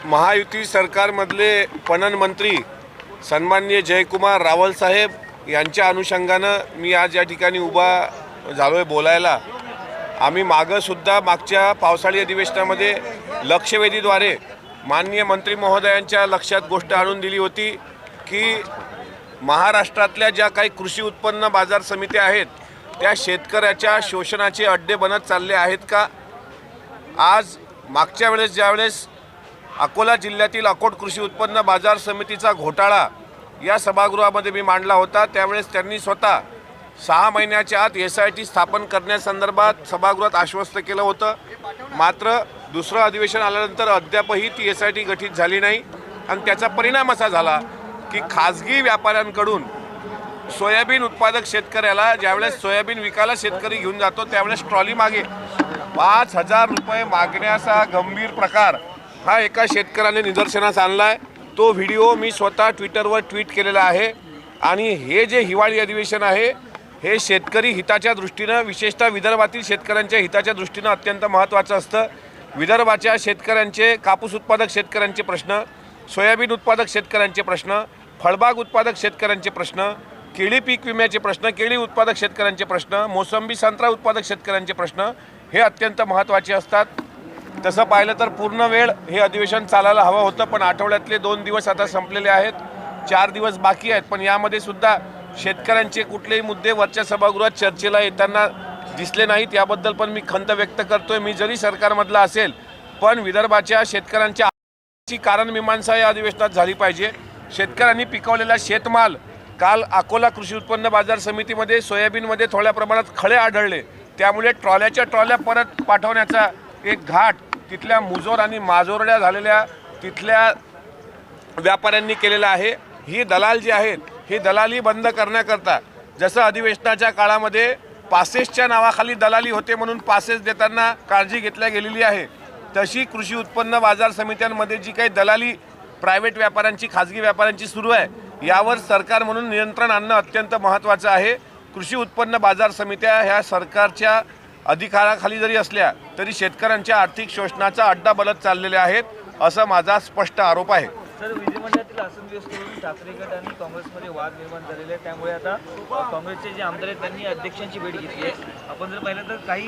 महायुती सरकारमधले पणन मंत्री सन्माननीय जयकुमार रावल साहेब यांच्या अनुषंगानं मी आज या ठिकाणी उभा झालोय बोलायला। आम्ही मागच्या पावसाळी अधिवेशनामध्ये लक्षवेधीद्वारे माननीय मंत्री महोदयांच्या लक्षात गोष्ट आणून दिली होती की महाराष्ट्रातल्या ज्या काही कृषी उत्पन्न बाजार समित्या आहेत त्या शेतकऱ्याच्या शोषणाचे अड्डे बनत चालले आहेत का। आज मागच्या वेळेस ज्यावेळेस अकोला जिल्ह्यातील अकोट कृषी उत्पन्न बाजार समितीचा घोटाळा या सभागृहामध्ये मी मांडला होता, त्यावेळेस त्यांनी स्वतः 6 महिन्याच्या आत SIT स्थापन करण्यासंदर्भात सभागृहात आश्वस्त केलं होतं। मात्र दुसरं अधिवेशन आल्यानंतर अद्यापही ती SIT गठीत झाली नाही आणि त्याचा परिणाम असा झाला की खाजगी व्यापाऱ्यांकडून सोयाबीन उत्पादक शेतकऱ्याला ज्यावेळेस सोयाबीन विकायला शेतकरी घेऊन जातो त्यावेळेस ट्रॉली मागे 5,000 रुपये मागण्याचा गंभीर प्रकार हा एका शेतकऱ्याने निदर्शनास आणला आहे। तो व्हिडिओ मी स्वतः ट्विटरवर ट्विट केलेला आहे आणि हे जे हिवाळी अधिवेशन आहे हे शेतकरी हिताच्या दृष्टीनं विशेषतः विदर्भातील शेतकऱ्यांच्या हिताच्या दृष्टीनं अत्यंत महत्त्वाचं असतं। विदर्भाच्या शेतकऱ्यांचे, कापूस उत्पादक शेतकऱ्यांचे प्रश्न, सोयाबीन उत्पादक शेतकऱ्यांचे प्रश्न, फळबाग उत्पादक शेतकऱ्यांचे प्रश्न, केळी पीक विम्याचे प्रश्न, केळी उत्पादक शेतकऱ्यांचे प्रश्न, मोसंबी संत्रा उत्पादक शेतकऱ्यांचे प्रश्न हे अत्यंत महत्त्वाचे असतात। तसं पाहिलं तर पूर्ण वेळ हे अधिवेशन चालायला हवं होतं, पण आठवड्यातले 2 दिवस आता संपलेले आहेत, 4 दिवस बाकी आहेत। पण यामध्ये सुद्धा शेतकऱ्यांचे कुठलेही मुद्दे वरच्या सभागृहात चर्चेला येताना दिसले नाहीत, याबद्दल पण मी खंत व्यक्त करतोय। मी जरी सरकारमधला असेल पण विदर्भाच्या शेतकऱ्यांच्या कारणमीमांसा या अधिवेशनात झाली पाहिजे। शेतकऱ्यांनी पिकवलेला शेतमाल काल अकोला कृषी उत्पन्न बाजार समितीमध्ये सोयाबीनमध्ये थोड्या प्रमाणात खळे आढळले, त्यामुळे ट्रॉल्याच्या ट्रॉल्या परत पाठवण्याचा एक घाट तिथल्या मुजोर आणि माजोरड्या झालेल्या तिथल्या व्यापाऱ्यांनी केलेला आहे। ही दलाल जी आहेत ही दलाली बंद करण्याकरता जसं अधिवेशनाच्या काळामध्ये पासेसच्या नावाखाली दलाली होते म्हणून पासेस देताना काळजी घेतल्या गेलेली आहे, तशी कृषी उत्पन्न बाजार समित्यांमध्ये जी काही दलाली प्रायव्हेट व्यापाऱ्यांची, खाजगी व्यापाऱ्यांची सुरू आहे यावर सरकार म्हणून नियंत्रण आणणं अत्यंत महत्त्वाचं आहे। कृषी उत्पन्न बाजार समित्या ह्या सरकारच्या अधिकाराखाली जरी असल्या तरी शेतकऱ्यांच्या आर्थिक शोषणाचा अड्डा बनत चाललेले आहेत असा माझा स्पष्ट आरोप आहे। सर, विधिमंडळातील असंतोषावरून ठाकरे गट आणि काँग्रेसमध्ये वाद निर्माण झालेले आहे, त्यामुळे आता काँग्रेसचे जे आमदार आहेत त्यांनी अध्यक्षांची भेट घेतली आहे। आपण जर पाहिलं तर काही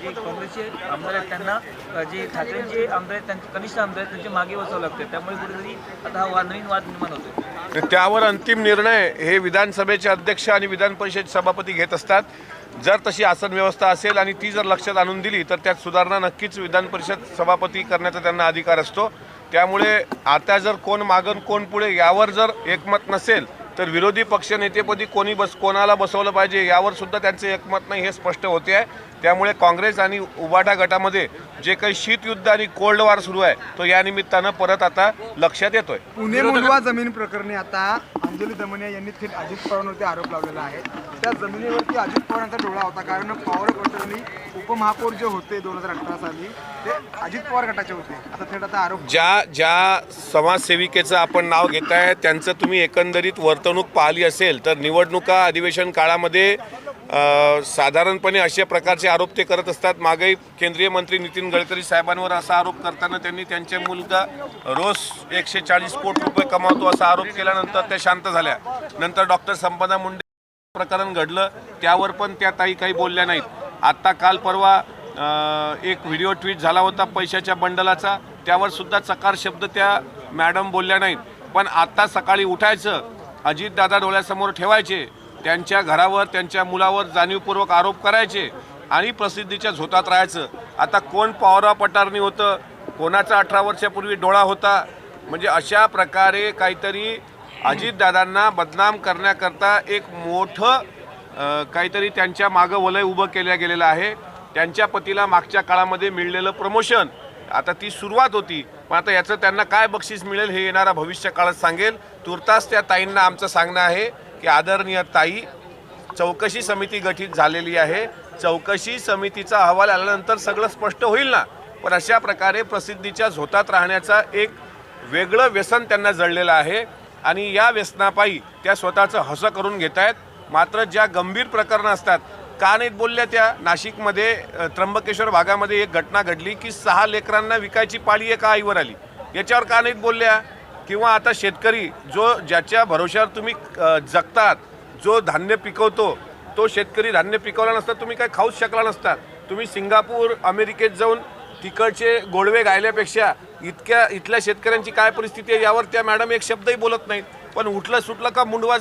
जे काँग्रेसचे आमदार आहेत त्यांना जे ठाकरेंचे आमदार आहेत, त्यांचे कनिष्ठ आमदार आहेत त्यांचे मागे बसावं लागते, त्यामुळे कुठेतरी आता हा नवीन वाद निर्माण होतो। त्यावर अंतिम निर्णय हे विधानसभेचे अध्यक्ष आणि विधान परिषद सभापती घेत असतात। जर तशी आसन व्यवस्था असेल आणि ती जर लक्षात आणून दिली तर त्यात सुधारणा नक्कीच विधान परिषद सभापती करण्याचा त्यांना अधिकार असतो। त्यामुळे आता जर कोण मागन कोण पुढे यावर जर एकमत नसेल तर विरोधी पक्षनेतेपदी कोणाला बसवलं पाहिजे यावर सुद्धा त्यांचे एकमत नाही हे स्पष्ट होते आहे। त्यामुळे काँग्रेस आणि उबाटा गटामध्ये जे काही शीतयुद्ध आणि कोल्ड वॉर सुरू आहे तो या निमित्तानं परत आता लक्षात येतोय। पुणे मुंडवा जमीन प्रकरणी आता अंजली दमनिया यांनी थेट अजित पवारांवरती आरोप लावलेला आहे। त्या जमिनीवरती अजित पवारांचा डोळा होता, कारण पवार प्रकरणी उपमहापौर जे होते 2018 साली ते अजित पवार गटाचे होते। आता आरोप ज्या समाजसेविकेचं आपण नाव घेताय त्यांचं तुम्ही एकंदरीत वर्तणूक पाहिली असेल तर निवडणुका अधिवेशन काळामध्ये साधारणपणे अशा प्रकारचे आरोप ते करत असतात। मागे केंद्रीय मंत्री नितीन गडकरी साहेबांवर असा आरोप करताना त्यांनी त्यांचे मुलगा रोज 140 कोटी रुपये कमावतो असा आरोप केल्यानंतर त्या शांत झाल्या। नंतर डॉक्टर संपदा मुंडे प्रकरण घडलं त्यावर पण त्या ताई काही बोलल्या नाहीत। आत्ता काल परवा एक व्हिडिओ ट्विट झाला होता पैशाच्या बंडलाचा, त्यावर सुद्धा चकार शब्द त्या मॅडम बोलल्या नाहीत। पण आत्ता सकाळी उठायचं, अजितदादा डोळ्यासमोर ठेवायचे, त्यांच्या घरावर त्यांच्या मुलावर जाणीवपूर्वक आरोप करायचे आणि प्रसिद्धीच्या झोतात राहायचं। आता कोण पवारा पटारणी होतं, कोणाचा 18 वर्षापूर्वी डोळा होता, म्हणजे अशा प्रकारे काहीतरी अजितदादांना बदनाम करण्याकरता एक मोठं काहीतरी त्यांच्या मागं वलय उभं केलं गेलेलं आहे। त्यांच्या पतीला मागच्या काळामध्ये मिळलेलं प्रमोशन आता ती सुरुवात होती, पण आता याचं त्यांना काय बक्षीस मिळेल हे येणारा भविष्य काळात सांगेल। तुर्तास त्या ताईंना आमचं सांगणं आहे की आदरणीय ताई, चौकशी समिती गठीत झालेली आहे, चौकशी समितीचा अहवाल आल्यानंतर सगळं स्पष्ट होईल ना। पण अशा प्रकारे प्रसिद्धीच्या झोतात राहण्याचा एक वेगळं व्यसन त्यांना जळलेलं आहे आणि या व्यसनापायी त्या स्वतःचं हसं करून घेत आहेत। मात्र ज्या गंभीर प्रकरणं असतात का नाहीत बोलल्या त्या? नाशिकमध्ये त्र्यंबकेश्वर भागामध्ये एक घटना घडली की 6 लेकरांना विकायची पाळी एका आईवर आली। याच्यावर का नाहीत बोलल्या? किंवा आता शेतकरी जो ज्याच्या भरोश्यावर तुम्ही जगतात, जो धान्य पिकवतो, तो शेतकरी धान्य पिकवला नसता तुम्ही काय खाऊच शकला नसतात. तुम्ही सिंगापूर अमेरिकेत जाऊन तिकडचे गोडवे गायल्यापेक्षा इथल्या शेतकऱ्यांची काय परिस्थिती आहे यावर त्या मॅडम एक शब्दही बोलत नाहीत. पण उठलं सुटलं का मुंडवा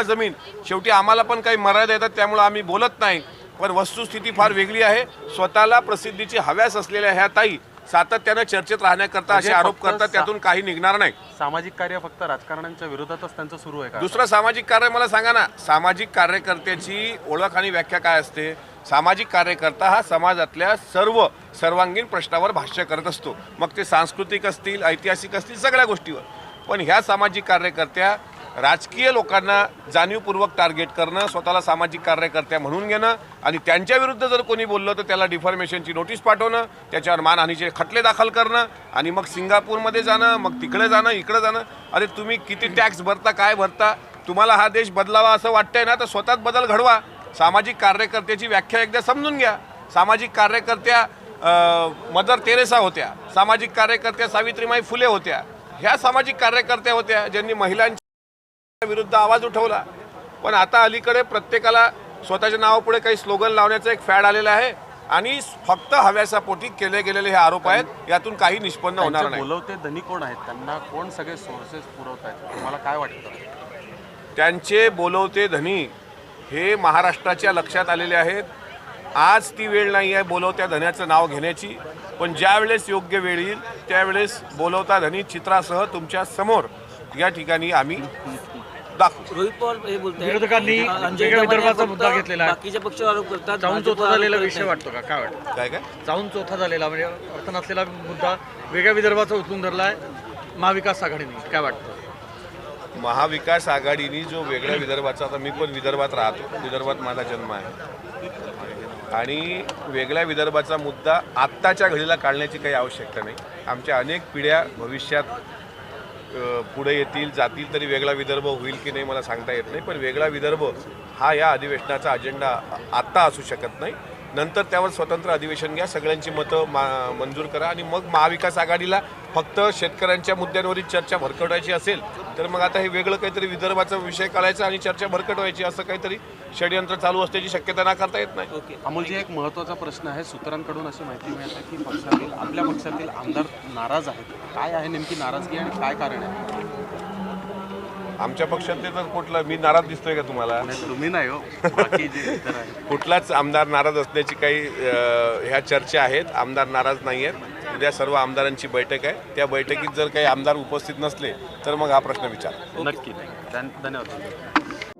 जमीन. शेवटी आम्हाला पण काही मर्यादा येतात, त्यामुळं आम्ही बोलत नाही. पण वस्तुस्थिती फार वेगळी आहे. स्वतःला प्रसिद्धीची हव्यास असलेल्या ह्या ताई सातत्यानं चर्चेत राहण्याकरता असे आरोप करतात, त्यातून काही निघणार नाही. सामाजिक कार्य फक्त राजकारण्यांच्या विरोधातच त्यांचं सुरू आहे का? दुसरं सामाजिक कार्य मला सांगा ना. सामाजिक कार्यकर्त्याची ओळख आणि व्याख्या काय असते? सामाजिक कार्यकर्ता हा समाजातल्या सर्वांगीण प्रश्नावर भाष्य करत असतो, मग ते सांस्कृतिक असतील, ऐतिहासिक असतील, सगळ्या गोष्टीवर. पण ह्या सामाजिक कार्यकर्त्या राजकीय लोकांना जाणीवपूर्वक टार्गेट करणं, स्वतःला सामाजिक कार्यकर्त्या म्हणून घेणं आणि त्यांच्या विरुद्ध जर कोणी बोललं तर त्याला डिफॉर्मेशनची नोटीस पाठवणं, त्याच्यावर मानहानीचे खटले दाखल करणं आणि मग सिंगापूरमध्ये जाणं, मग तिकडे जाणं, इकडे जाणं. अरे तुम्ही किती टॅक्स भरता, काय भरता? तुम्हाला हा देश बदलावा असं वाटतंय ना, तर स्वतःच बदल घडवा. सामाजिक कार्यकर्त्याची व्याख्या एकदा समजून घ्या. सामाजिक कार्यकर्त्या मदर तेरेसा होत्या, सामाजिक कार्यकर्त्या सावित्रीबाई फुले होत्या. ह्या सामाजिक कार्यकर्त्या होत्या ज्यांनी महिलांच्या विरुद्ध आवाज उठवला. पण आता अलीकडे प्रत्येकाला स्वतःच्या नावापुढे काही स्लोगन लावण्याचं एक फॅड आलेलं आहे आणि फक्त हव्यासापोटी केले गेलेले हे आरोप आहेत, यातून काही निष्पन्न होणार नाही. बोलवते धनी कोण आहेत? त्यांना कोण सगळे सोर्सेस पुरवत आहेत? तुम्हाला काय वाटतं? त्यांचे बोलवते धनी हे महाराष्ट्राच्या लक्षात आलेले आहेत. आज ती वेळ नाही आहे बोलवत्या धन्याचं नाव घेण्याची, पण ज्या वेळेस योग्य वेळ येईल त्यावेळेस बोलवता धनी चित्रासह तुमच्या समोर या ठिकाणी आम्ही दाखवू. रोहित पवार हे बोलतात विरोधकांनी वेगळ्या विदर्भाचा मुद्दा घेतलेला आहे. बाकीच्या पक्षावर आरोप करतात. जाऊन चोथा झालेला विषय वाटतो का? काय वाटतं? काय काय जाऊन चोथा झालेला म्हणजे अर्थ नसलेला मुद्दा वेगळ्या विदर्भाचा उचलून धरलाय महाविकास आघाडीने. काय वाटतं? महाविकास आघाडीने जो वेगळ्या विदर्भाचा, आता मी पण विदर्भात राहतो, विदर्भात माझा जन्म आहे आणि वेगळ्या विदर्भाचा मुद्दा आत्ताच्या घडीला काढण्याची काही आवश्यकता नाही. आमच्या अनेक पिढ्या भविष्यात पुढे येतील जातील तरी वेगळा विदर्भ होईल की नाही मला सांगता येत नाही. पण वेगळा विदर्भ हा या अधिवेशनाचा अजेंडा आत्ता असू शकत नाही. नंतर त्यावर स्वतंत्र अधिवेशन घ्या, सगळ्यांची मतं मंजूर करा आणि मग महाविकास आघाडीला फक्त शेतकऱ्यांच्या मुद्द्यांवरील चर्चा भरकटवायची असेल तर मग आता हे वेगळं काहीतरी विदर्भाचा विषय काढायचा आणि चर्चा भरकटवायची, असं काहीतरी षडयंत्र चालू असण्याची शक्यता नाकारता येत नाही. अमोलजी, एक महत्त्वाचा प्रश्न आहे. सूत्रांकडून अशी माहिती मिळते की आपल्या पक्षातील आमदार नाराज आहेत. काय आहे नेमकी नाराजगी आणि काय कारण आहे? आमच्या पक्षातले तर कुठला मी नाराज दिसतोय का तुम्हाला? तुम्ही नाही हो, बाकी जे इतर आहे. कुठलाच आमदार नाराज असण्याची काही ह्या चर्चा आहेत. आमदार नाराज नाही आहेत. उद्या सर्व आमदारांची बैठक आहे. त्या बैठकीत जर काही आमदार उपस्थित नसले तर मग हा प्रश्न विचार. नक्की. धन्यवाद.